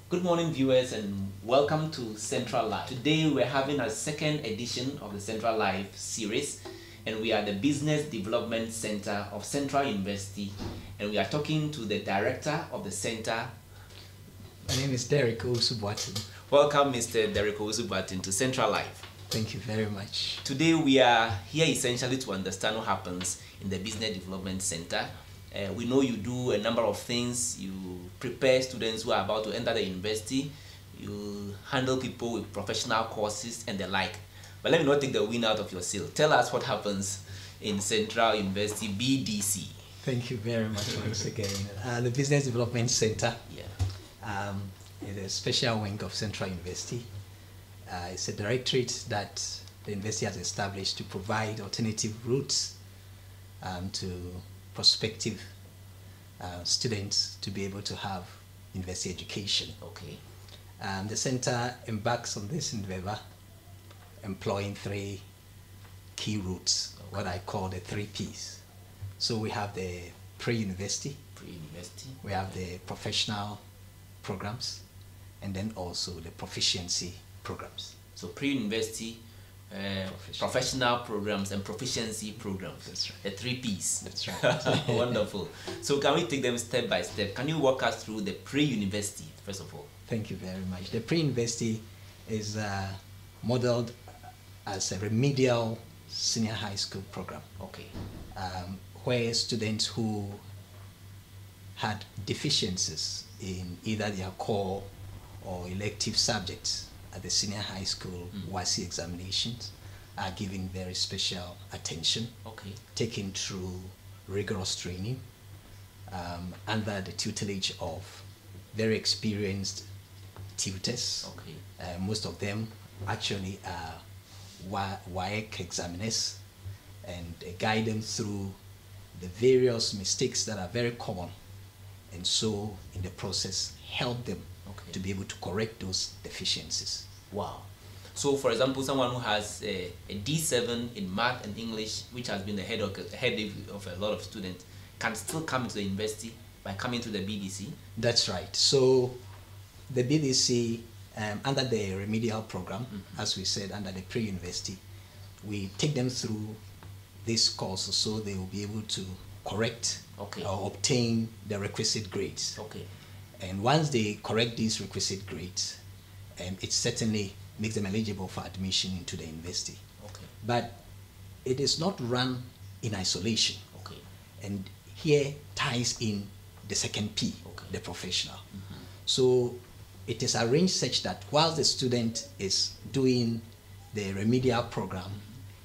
Good morning, viewers, and welcome to Central Live. Today we're having a second edition of the Central Live series, and we are the Business Development Center of Central University, and we are talking to the director of the center. My name is Derek Osubuatin. Welcome, Mr. Derek Osubuatin, to Central Live. Thank you very much. Today we are here essentially to understand what happens in the Business Development Center. We know you do a number of things. You prepare students who are about to enter the university. You handle people with professional courses and the like. But let me not take the wind out of your sail. Tell us what happens in Central University BDC. Thank you very much once again. The Business Development Center is a special wing of Central University. It's a directorate that the university has established to provide alternative routes to prospective students to be able to have university education. Okay. The center embarks on this endeavor, employing three key routes, what I call the 3 Ps. So we have the pre-university, we have the professional programs, and then also the proficiency programs. So pre-university, professional programs, and proficiency programs. That's right. The 3 Ps. That's right. Wonderful. So can we take them step by step? Can you walk us through the pre-university, first of all? Thank you very much. The pre-university is modeled as a remedial senior high school program. Okay. Where students who had deficiencies in either their core or elective subjects at the senior high school WASI examinations are given very special attention, taken through rigorous training under the tutelage of very experienced tutors. Most of them actually are WAEC examiners, and guide them through the various mistakes that are very common, and so in the process help them to be able to correct those deficiencies. Wow. So for example, someone who has a D7 in math and English, which has been the head of a lot of students, can still come to the university by coming to the BDC? That's right. So the BDC, under the remedial program, as we said, under the pre-university, we take them through this course so they will be able to correct or obtain the requisite grades. And once they correct these requisite grades, it certainly makes them eligible for admission into the university. But it is not run in isolation. And here ties in the second P, the professional. So it is arranged such that whilst the student is doing the remedial program,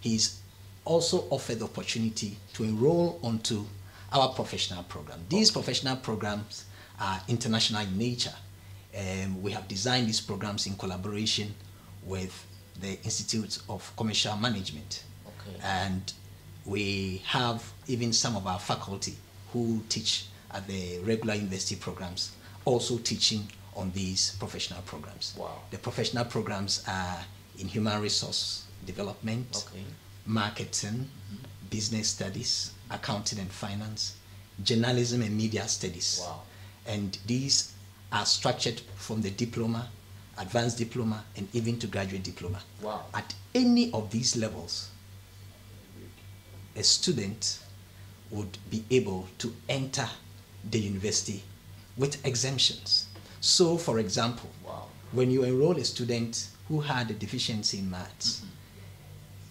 he is also offered the opportunity to enroll onto our professional program. These professional programs are international in nature. We have designed these programs in collaboration with the Institute of Commercial Management. And we have even some of our faculty who teach at the regular university programs also teaching on these professional programs. The professional programs are in human resource development, marketing, business studies, accounting and finance, journalism and media studies. And these are structured from the diploma, advanced diploma, and even to graduate diploma. At any of these levels, a student would be able to enter the university with exemptions. So, for example, when you enroll a student who had a deficiency in maths,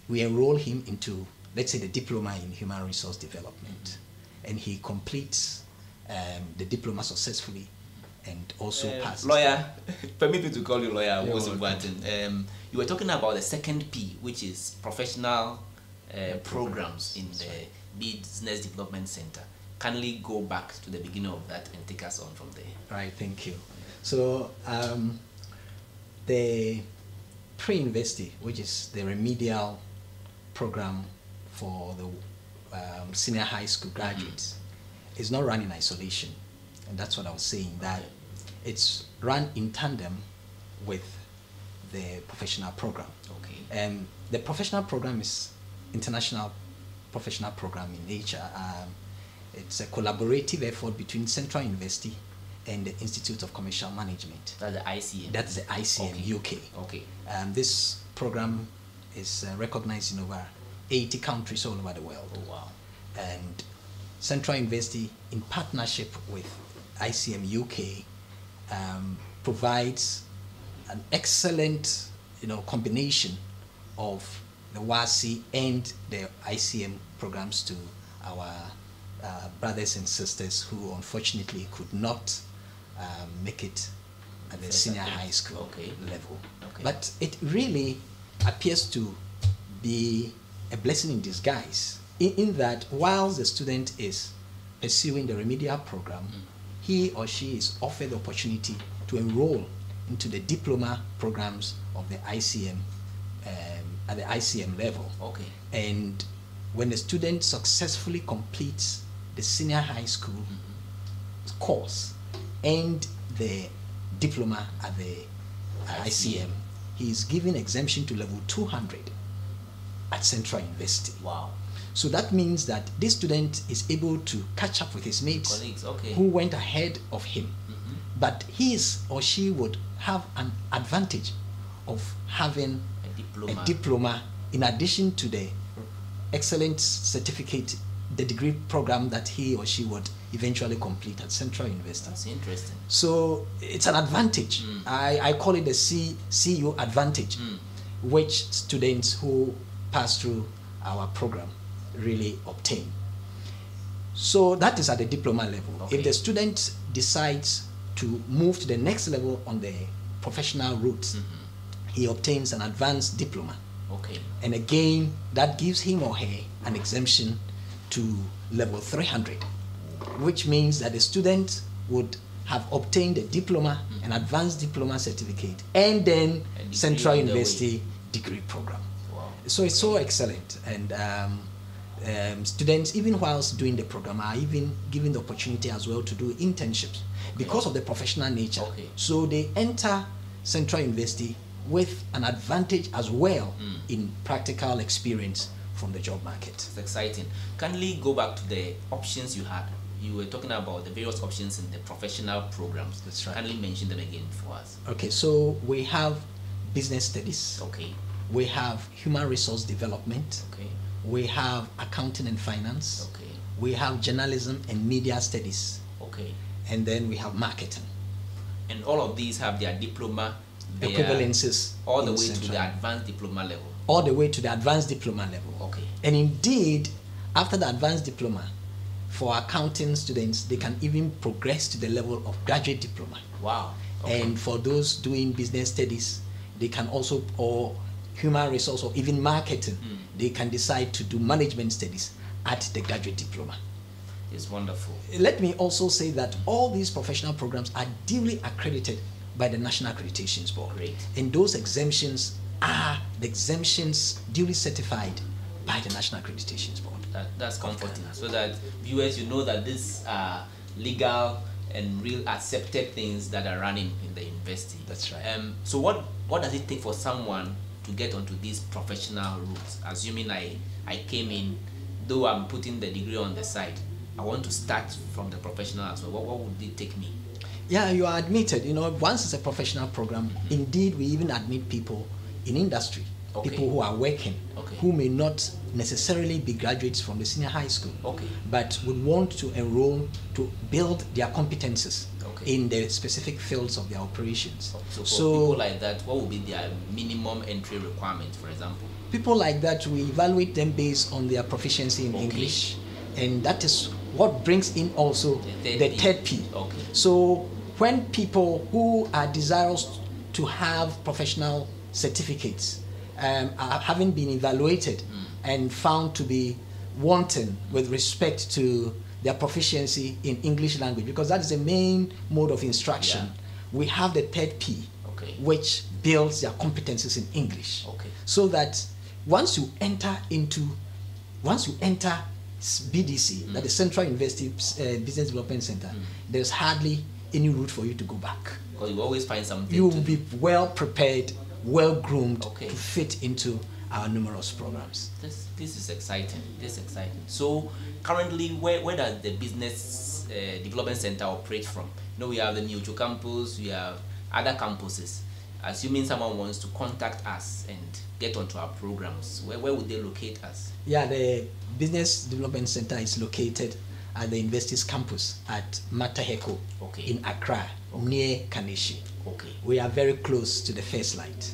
we enroll him into, let's say, the diploma in human resource development, and he completes the diploma successfully and also passes. Lawyer, permit me to call you lawyer. You were talking about the second P, which is professional programs in the Business Development Center. Kindly go back to the beginning of that and take us on from there. Right, thank you. So the pre-university, which is the remedial program for the senior high school graduates, is not run in isolation. And that's what I was saying, that it's run in tandem with the professional program. And the professional program is international professional program in nature. It's a collaborative effort between Central University and the Institute of Commercial Management. That's the ICM. That's the ICM Okay. UK. Okay. This program is recognized in over 80 countries all over the world. Oh, wow. And Central University, in partnership with ICM UK, provides an excellent, combination of the WASI and the ICM programs to our brothers and sisters who unfortunately could not make it at the senior high school level. Okay. But it really appears to be a blessing in disguise in that while the student is pursuing the remedial program, he or she is offered the opportunity to enroll into the diploma programs of the ICM at the ICM level. Okay. And when the student successfully completes the senior high school course and the diploma at the ICM, he is given exemption to level 200 at Central University. Wow. So that means that this student is able to catch up with his mates who went ahead of him. But he or she would have an advantage of having a diploma in addition to the excellent certificate, the degree program that he or she would eventually complete at Central University. That's interesting. So it's an advantage. I call it the CU advantage, which students who pass through our program really obtain. So that is at the diploma level. Okay. If the student decides to move to the next level on the professional route, he obtains an advanced diploma. Okay. And again, that gives him or her an exemption to level 300, which means that the student would have obtained a diploma, an advanced diploma certificate, and then Central University degree program. Wow. So it's so excellent. And students, even whilst doing the program, are even given the opportunity as well to do internships because of the professional nature. Okay. So they enter Central University with an advantage as well in practical experience from the job market. It's exciting. Kindly go back to the options you had. You were talking about the various options in the professional programs. That's right. Kindly mention them again for us. Okay, so we have business studies. Okay. We have human resource development. Okay. We have accounting and finance. Okay. We have journalism and media studies. Okay. And then we have marketing. And all of these have their diploma, their Equivalences all the way Central. to the advanced diploma level. All the way to the advanced diploma level. Okay. And indeed, after the advanced diploma, for accounting students, they can even progress to the level of graduate diploma. Wow. Okay. And for those doing business studies, they can also, or human resource or even marketing, they can decide to do management studies at the graduate diploma. It's wonderful. Let me also say that all these professional programs are duly accredited by the National Accreditations Board. Great. And those exemptions are the exemptions duly certified by the National Accreditations Board. That's comforting. So that viewers, you know that these are legal and real accepted things that are running in the university. That's right. So what does it take for someone to get onto these professional routes? Assuming I came in, though I'm putting the degree on the side, I want to start from the professional as well. What would it take me? Yeah, you are admitted. Once it's a professional program, indeed we even admit people in industry, people who are working, who may not necessarily be graduates from the senior high school, but would want to enroll to build their competences in the specific fields of their operations. So for people like that, what would be their minimum entry requirement, for example? People like that, we evaluate them based on their proficiency in English, and that is what brings in also the third P. So when people who are desirous to have professional certificates are having been evaluated and found to be wanting with respect to their proficiency in English language, because that is the main mode of instruction, we have the third P, which builds their competencies in English. So that once you enter BDC, that is Central University Business Development Center, there's hardly any route for you to go back. Because you always find something. You will be well prepared, well groomed to fit into our numerous programs. This is exciting. This is exciting. So currently, where does the business Development Center operate from? We have the Mutual campus, we have other campuses. Assuming someone wants to contact us and get onto our programs, where would they locate us? Yeah, the Business Development Center is located at the University's campus at Mataheko in Accra, near Kanishi. We are very close to the first light.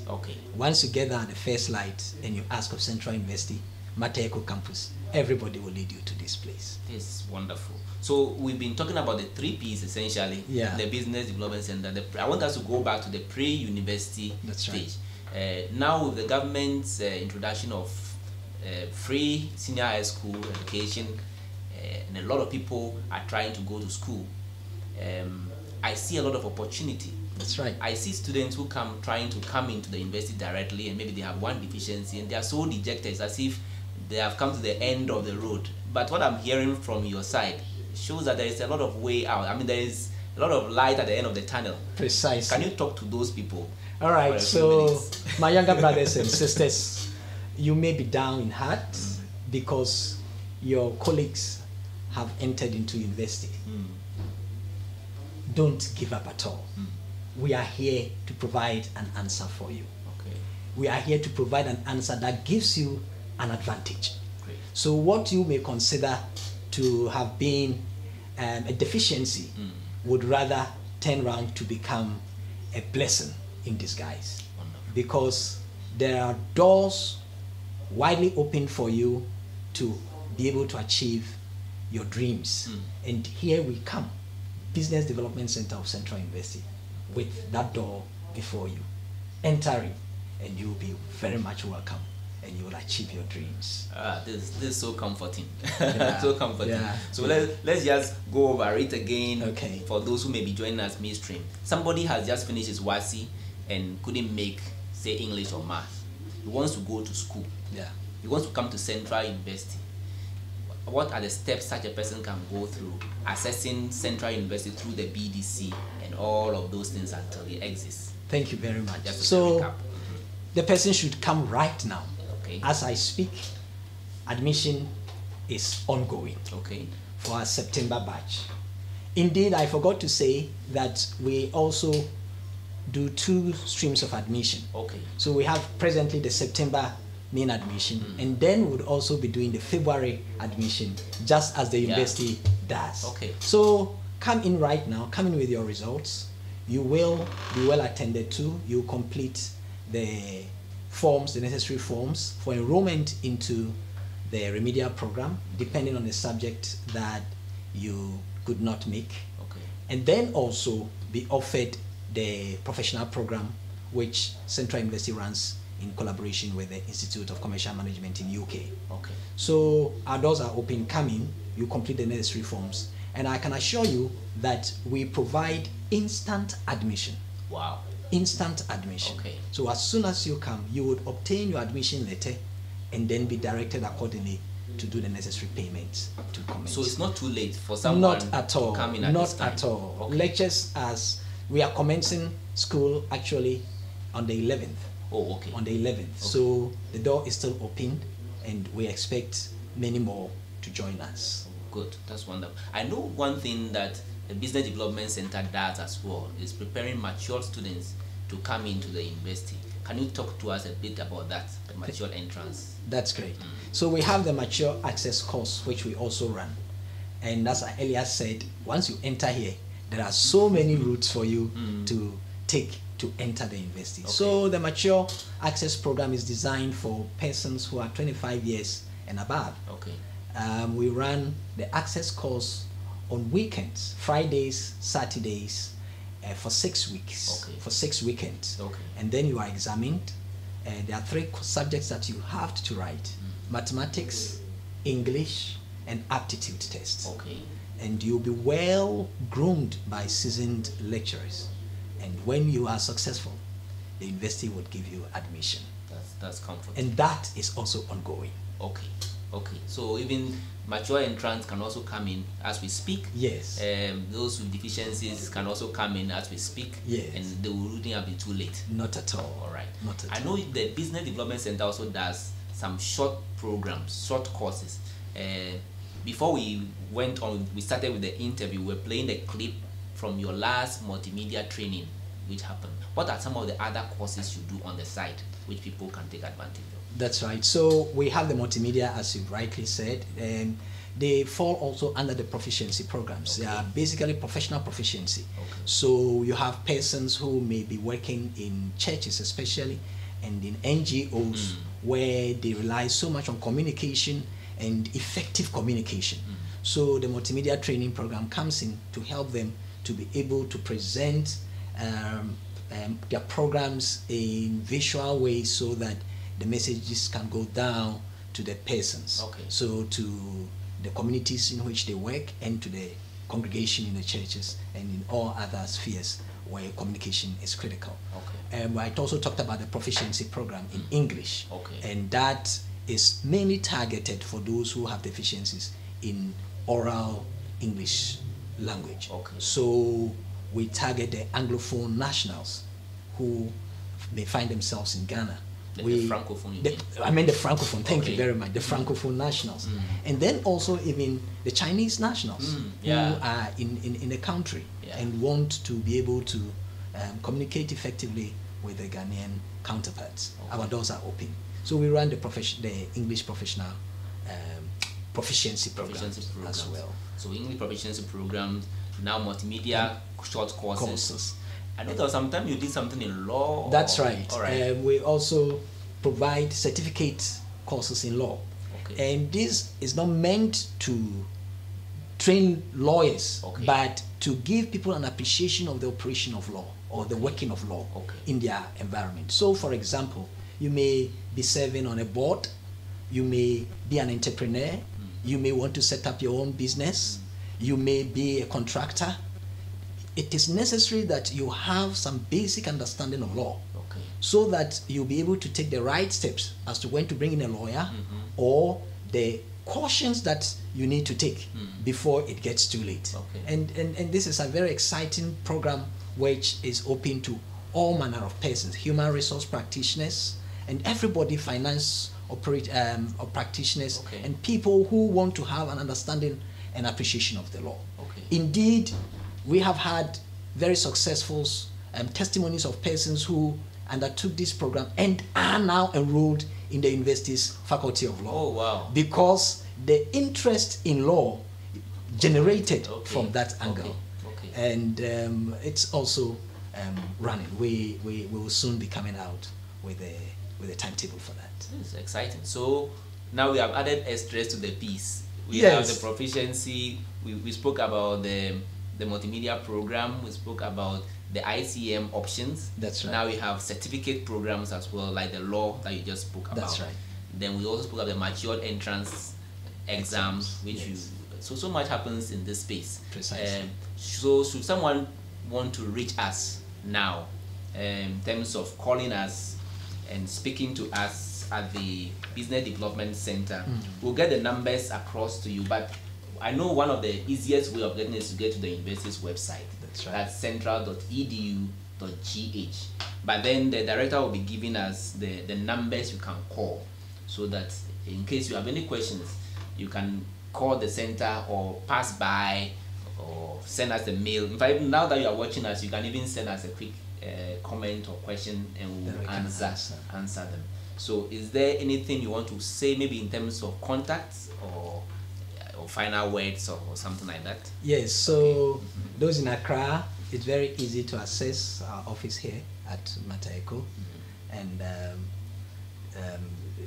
Once you get there at the first light and you ask of Central University, Mataheko campus, everybody will lead you to this place. This is wonderful. So we've been talking about the 3 P's essentially. The Business Development Center. I want us to go back to the pre-university stage. Now with the government's introduction of free senior high school education, and a lot of people are trying to go to school, I see a lot of opportunity. That's right. I see students who trying to come into the university directly, and maybe they have one deficiency and they are so dejected. It's as if they have come to the end of the road. But what I'm hearing from your side shows that there is a lot of way out. I mean, there is a lot of light at the end of the tunnel. Precisely. Can you talk to those people? All right. So my younger brothers and sisters, you may be down in heart because your colleagues have entered into university. Don't give up at all. We are here to provide an answer for you. We are here to provide an answer that gives you an advantage. So what you may consider to have been a deficiency would rather turn around to become a blessing in disguise. Because there are doors widely open for you to be able to achieve your dreams. And here we come, Business Development Center of Central University, with that door before you. Entering, and you'll be very much welcome, and you will achieve your dreams. This is so comforting. So comforting. So let's just go over it again for those who may be joining us midstream. Somebody has just finished his WASI and couldn't make, say, English or math. He wants to go to school. He wants to come to Central University. What are the steps such a person can go through accessing Central University through the BDC and all of those things until he exits? Thank you very much. So the person should come right now. As I speak, admission is ongoing for our September batch. Indeed, I forgot to say that we also do 2 streams of admission. So we have presently the September main admission, and then we would also be doing the February admission, just as the university does. So come in right now, come in with your results. You will be well attended to. You complete the forms, the necessary forms for enrollment into the remedial program, depending on the subject that you could not make. And then also be offered the professional program, which Central University runs in collaboration with the Institute of Commercial Management in UK. So our doors are open. Come in, you complete the necessary forms, and I can assure you that we provide instant admission. Instant admission. So as soon as you come, you would obtain your admission letter and then be directed accordingly to do the necessary payments to commence. So it's not too late for someone to come in at this time? Not at all. Lectures, as we are commencing school actually on the 11th. On the 11th. So the door is still open, and we expect many more to join us. Good, that's wonderful. I know one thing that the Business Development Center does as well is preparing mature students to come into the university. Can you talk to us a bit about that, the mature entrance? That's great. So we have the mature access course, which we also run. And as I earlier said, once you enter here, there are so many routes for you to take to enter the university. So the mature access program is designed for persons who are 25 years and above. We run the access course on weekends, Fridays, Saturdays, for 6 weeks, for 6 weekends. And then you are examined. There are 3 subjects that you have to write: mathematics, English, and aptitude tests. And you'll be well groomed by seasoned lecturers. And when you are successful, the university would give you admission. That's comforting. And that is also ongoing. So even mature entrants can also come in as we speak. Those with deficiencies can also come in as we speak. And they wouldn't have been too late. Not at all. Not at all. I know the Business Development Center also does some short programs, short courses. before we went on, we started with the interview, we're playing a clip from your last multimedia training which happened. What are some of the other courses you do on the side which people can take advantage of? That's right. So we have the multimedia, as you rightly said, and they fall also under the proficiency programs. Okay. They are basically professional proficiency. Okay. So you have persons who may be working in churches especially, and in NGOs where they rely so much on communication and effective communication. So the multimedia training program comes in to help them to be able to present their programs in visual ways so that the messages can go down to the persons. Okay. So to the communities in which they work and to the congregation in the churches and in all other spheres where communication is critical. Okay. I also talked about the proficiency program in English. Okay. And that is mainly targeted for those who have deficiencies in oral English language. Okay. So we target the Anglophone nationals who may find themselves in Ghana. The Francophone. I mean the Francophone, thank Okay. you very much, the Francophone nationals. And then also even the Chinese nationals who are in the country and want to be able to communicate effectively with the Ghanaian counterparts. Okay. Our doors are open. So we run the English professional proficiency program as well. So English proficiency programs, now multimedia short courses. I know that sometimes you did something in law. That's right. All right. We also provide certificate courses in law. Okay. And this is not meant to train lawyers, Okay. but to give people an appreciation of the operation of law or the working of law Okay. in their environment. So, for example, you may be serving on a board, you may be an entrepreneur, you may want to set up your own business, you may be a contractor. It is necessary that you have some basic understanding of law, Okay. so that you'll be able to take the right steps as to when to bring in a lawyer or the cautions that you need to take before it gets too late. Okay. And this is a very exciting program which is open to all manner of persons, human resource practitioners and everybody, finance or practitioners, Okay. and people who want to have an understanding and appreciation of the law. Okay. Indeed, we have had very successful testimonies of persons who undertook this program and are now enrolled in the university's faculty of law. Oh, wow. Because the interest in law generated Okay. from that angle. Okay. Okay. And it's also running. We will soon be coming out with a timetable for that. This is exciting. So now we have added a stress to the piece. We Yes. have the proficiency. We spoke about the multimedia program. We spoke about the ICM options. That's right. Now we have certificate programs as well, like the law that you just spoke about. That's right. Then we also spoke about the matured entrance exams, which yes. so much happens in this space. Precisely. So should someone want to reach us now, in terms of calling us and speaking to us at the Business Development Center, we'll get the numbers across to you. But I know one of the easiest way of getting is to get to the university's website. That's right. That's central.edu.gh. But then the director will be giving us the numbers you can call, so that in case you have any questions, you can call the center or pass by or send us a mail. In fact, now that you are watching us, you can even send us a quick comment or question, and Then we we'll can answer them. So is there anything you want to say, maybe in terms of contacts or final words or something like that? Yes, so those in Accra, it's very easy to access our office here at Mataeko. And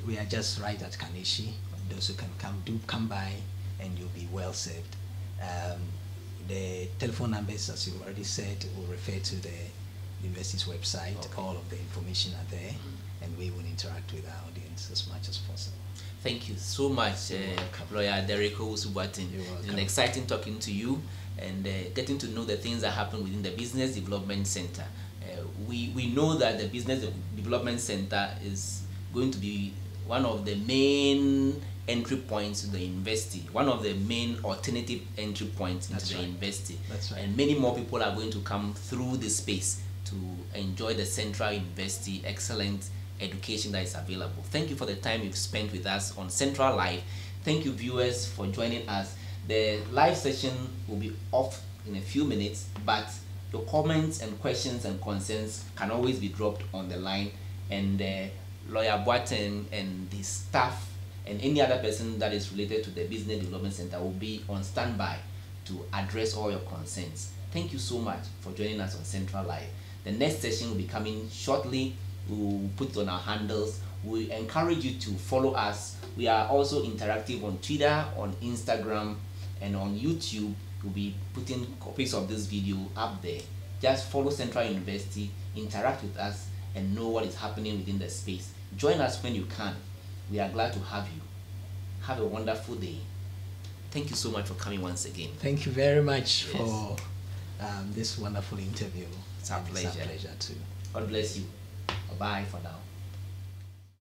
we are just right at Kaneshi. Those who can come by, and you'll be well served. The telephone numbers, as you already said, will refer to the university's website. Okay. All of the information are there, and we will interact with our audience as much as possible. Thank you so much, Lawyer Derek Owusu-Boateng. You're It's been welcome. exciting talking to you and getting to know the things that happen within the Business Development Center. We know that the Business Development Center is going to be one of the main entry points to the university, one of the main alternative entry points into That's the right. university. That's right. And many more people are going to come through this space to enjoy the Central University excellent education that is available. Thank you for the time you've spent with us on Central Live. Thank you, viewers, for joining us. The live session will be off in a few minutes, but your comments and questions and concerns can always be dropped on the line, and Lawyer Boateng and the staff and any other person that is related to the Business Development Center will be on standby to address all your concerns. Thank you so much for joining us on Central Live. The next session will be coming shortly. We will put it on our handles. We encourage you to follow us. We are also interactive on Twitter, on Instagram, and on YouTube. We'll be putting copies of this video up there. Just follow Central University, interact with us, and know what is happening within the space. Join us when you can. We are glad to have you. Have a wonderful day. Thank you so much for coming once again. Thank you very much for this wonderful interview. It's our pleasure. It's our pleasure too. God bless you. Bye for now.